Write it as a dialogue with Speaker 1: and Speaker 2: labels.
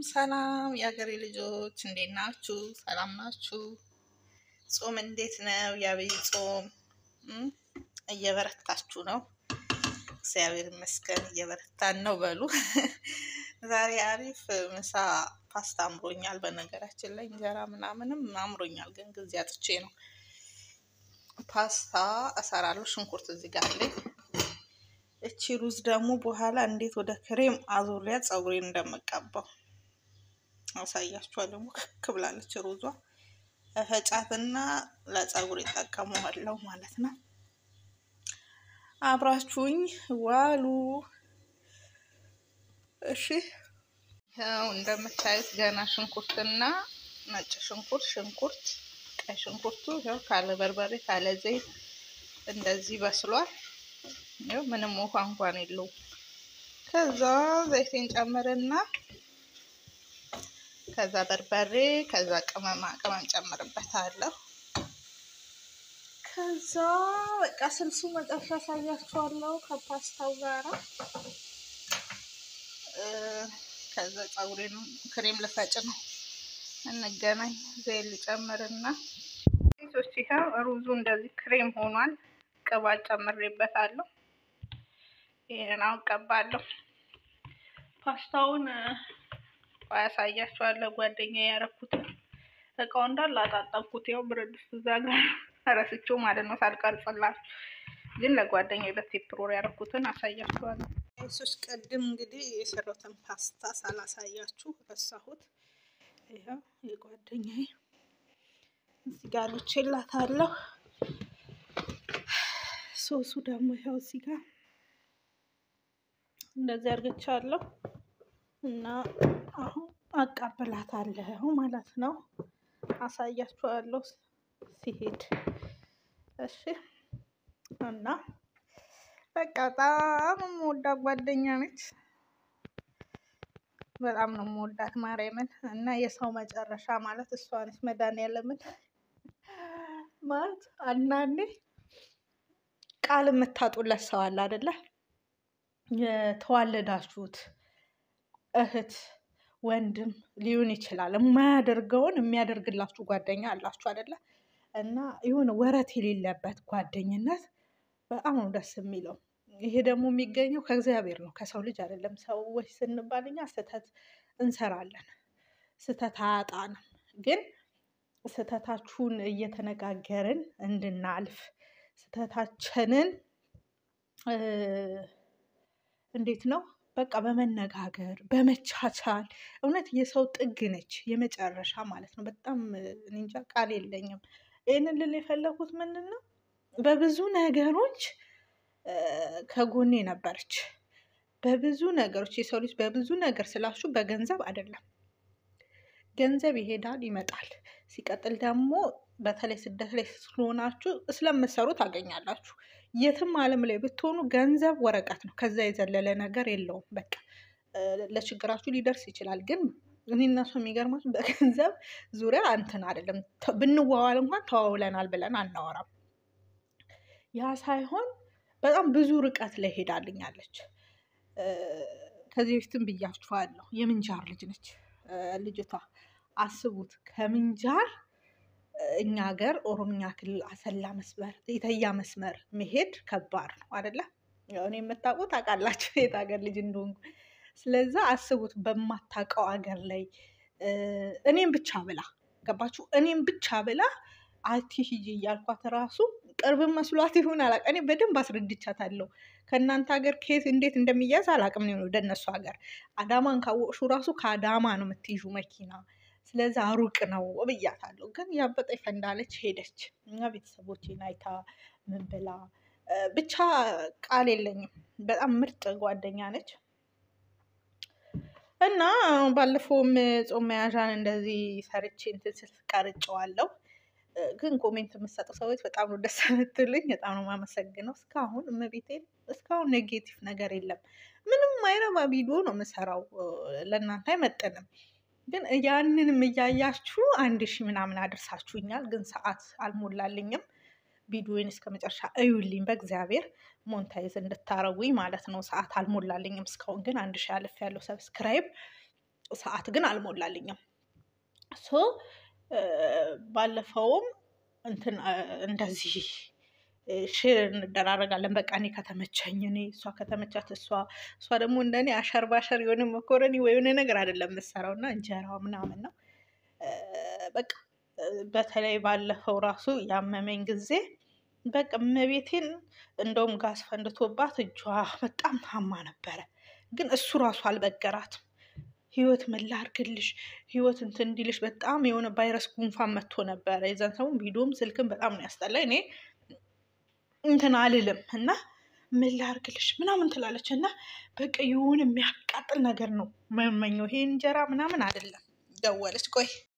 Speaker 1: ሰላም የሀገሬ ልጆች እንዴት ናችሁ? ሰላም ናችሁ? ጾም እንዴት ነው? የአብይ ጾም እየበረታችሁ ነው? እግዚአብሔር ይመስገን እየበረታን ነው በሉ። ዛሬ አሪፍ ምሳ ፓስታ አምሮኛል። በነገራችን ላይ እንጀራ ምናምንም አምሮኛል፣ ግን ጊዜ አጥቼ ነው። ፓስታ እሰራለሁ። ሽንኩርት እዚህ ጋር አለኝ። እቺ ሩዝ ደግሞ በኋላ እንዴት ወደ ክሬም አዙሪያ ፀጉሬን እንደምቀባው አሳያችኋለሁ። ሙክክ ብላለች ሩዟ። እፈጫትና ለፀጉር ይጠቀመዋለሁ ማለት ነው። አብራችሁኝ ዋሉ። እሺ፣ ያው እንደምታዩት ገና ሽንኩርትና ነጭ ሽንኩርት፣ ቀይ ሽንኩርቱ ያው ካለ በርበሬ ካለ ዘይት እንደዚህ በስሏል። ያው ምንም ውሃ እንኳን የለውም። ከዛ ዘይቴን ጨምርና ከዛ በርበሬ ከዛ ቅመም ጨምርበታለሁ። ከዛ በቃ ስልሱ መጨረሻ አሳያችኋለሁ ከፓስታው ጋራ። ከዛ ፀጉሬን ክሬም ልፈጭ ነው። እንገናኝ። ዘይት ልጨምርና ሶስት ይሄው ሩዙ እንደዚህ ክሬም ሆኗል። ቅባት ጨምሬበታለሁ። ይሄን አውቀባለሁ። ፓስታውን ያሳያችኋለሁ። ጓደኛዬ ያረኩት እቃው እንዳለ አጣጣብኩት። ያው ብረት ድስት እዛ ጋር ረስቼው ማለት ነው ሳልቀርጽላችሁ፣ ግን ለጓደኛዬ በቴፕሮር ያረኩትን አሳያችኋለሁ። እሱስ ቀድም እንግዲህ የሰራሁትን ፓስታ ሳላሳያችሁ ረሳሁት። ይሄው የጓደኛዬ እዚህ ጋር ልቼላታለሁ። ሶሱ ደግሞ ይሄው እዚህ ጋር እንደዚህ አድርጌቻለሁ እና አሁን አቀብላታለሁ ማለት ነው። አሳያችኋለሁ ሲሄድ። እሺ። እና በቃ በጣም የምወዳት ጓደኛ ነች። በጣም ነው የምወዳት ማርያምን። እና የሰው መጨረሻ ማለት እሷ ነች። መድኃኒዓለምን ማለት አንዳንዴ ቃል የምታጡለት ሰው አለ አይደለ? የተዋለዳችሁት እህት ወንድም ሊሆን ይችላል። የማያደርገውን የሚያደርግላችሁ ጓደኛ አላችሁ አይደለ? እና የሆነ ወረት የሌለበት ጓደኝነት በጣም ነው ደስ የሚለው። ይሄ ደግሞ የሚገኘው ከእግዚአብሔር ነው፣ ከሰው ልጅ አይደለም። ሰዎች ስንባል እኛ ስህተት እንሰራለን፣ ስህተት አያጣንም። ግን ስህተታችሁን እየተነጋገርን እንድናልፍ ስህተታችንን እንዴት ነው በቃ በመነጋገር በመቻቻል። እውነት የሰው ጥግ ነች የመጨረሻ ማለት ነው። በጣም እንጃ ቃል የለኝም። ይህንን ልል የፈለኩት ምንድን ነው፣ በብዙ ነገሮች ከጎኔ ነበረች። በብዙ ነገሮች የሰው ልጅ በብዙ ነገር ስላችሁ በገንዘብ አይደለም። ገንዘብ ይሄዳል ይመጣል። ሲቀጥል ደግሞ በተለይ ስደት ላይ ስለሆናችሁ ስለምትሰሩ ታገኛላችሁ። የትም ዓለም ላይ ብትሆኑ ገንዘብ ወረቀት ነው። ከዛ የዘለለ ነገር የለውም። በቃ ለችግራችሁ ሊደርስ ይችላል። ግን እኔ እና እሷ የሚገርማችሁ በገንዘብ ዙሪያ እንትን አይደለም። ብንዋዋል እንኳን ተዋውለናል ብለን አናወራም። ያ ሳይሆን በጣም ብዙ ርቀት ላይ ሄዳልኛለች። ከዚህ በፊትም ብያችኋለሁ። የምንጃር ልጅ ነች ልጅቷ። አስቡት፣ ከምንጃር እኛ ሀገር ኦሮምኛ ክልል አሰላ መስመር ኢተያ መስመር መሄድ ከባድ ነው አይደለ? እኔ የምታውቁት ታውቃላችሁ የት ሀገር ልጅ እንደሆንኩ። ስለዛ አስቡት፣ በማታውቀው ሀገር ላይ እኔም ብቻ ብላ ገባችሁ? እኔም ብቻ ብላ አትሂጂ እያልኳት ራሱ ቅርብ መስሏት ይሁን አላውቅም። እኔ በደንብ አስረድቻታለሁ። ከእናንተ ሀገር ከየት እንዴት እንደሚያዝ አላውቅም። ነው ወደ እነሱ ሀገር አዳማን ካወቅሹ ራሱ ከአዳማ ነው የምትይዙ መኪና። ስለዛ ሩቅ ነው ብያታለሁ። ግን ያበጠ ፈንዳለች ሄደች። እና ቤተሰቦቼን አይታ ምን ብላ ብቻ ቃል የለኝም። በጣም ምርጥ ጓደኛ ነች። እና ባለፈውም ጾም መያዣን እንደዚህ ሰርቼ እንትን ስል ቀርጬዋለሁ። ግን ኮሜንት የምትሰጡ ሰዎች በጣም ነው ደስ የምትሉኝ። በጣም ነው የማመሰግነው። እስካሁን እመቤቴን እስካሁን ኔጌቲቭ ነገር የለም። ምንም አይረባ ቪዲዮ ነው የምሰራው፣ ለእናንተ አይመጥንም። ግን ያንንም እያያችሁ 1000 ምናምን አድርሳችሁኛል። ግን ሰዓት አልሞላልኝም። ቪዲዮን እስከ መጨረሻ እዩልኝ በእግዚአብሔር ሞንታይዝ እንድታረጉኝ ማለት ነው። ሰዓት አልሞላልኝም እስካሁን፣ ግን 1000 አልፌያለሁ። ሰብስክራይብ ሰዓት ግን አልሞላልኝም። ሶ ባለፈውም እንትን እንደዚህ ሼር እንደራረጋለን። በቃ እኔ ከተመቸኝ እኔ፣ እሷ ከተመቻት እሷ ደግሞ እንደኔ አሸር ባሸር የሆነ መኮረኒ ወይ የሆነ ነገር አይደለም የምትሰራው እና እንጀራው ምናምን ነው። በቃ በተለይ ባለፈው ራሱ ያመመኝ ጊዜ በቃ እመቤቴን እንደውም ጋዝ ፈንድቶባት እጇ በጣም ታማ ነበረ። ግን እሱ ራሱ አልበገራትም። ህይወት ምን ላድርግልሽ፣ ህይወት እንትን እንዲልሽ በጣም የሆነ ቫይረስ ጉንፋን መጥቶ ነበረ። የዛን ሰሞን ቪዲዮም ስልክም በጣም ነው ያስጠላኝ። እኔ እንትን አልልም እና ምን ላድርግልሽ ምናምን ትላለች እና በቃ የሆነ የሚያቃጥል ነገር ነው መመኘው። ይሄ እንጀራ ምናምን አይደለም። ደወለች፣ ቆይ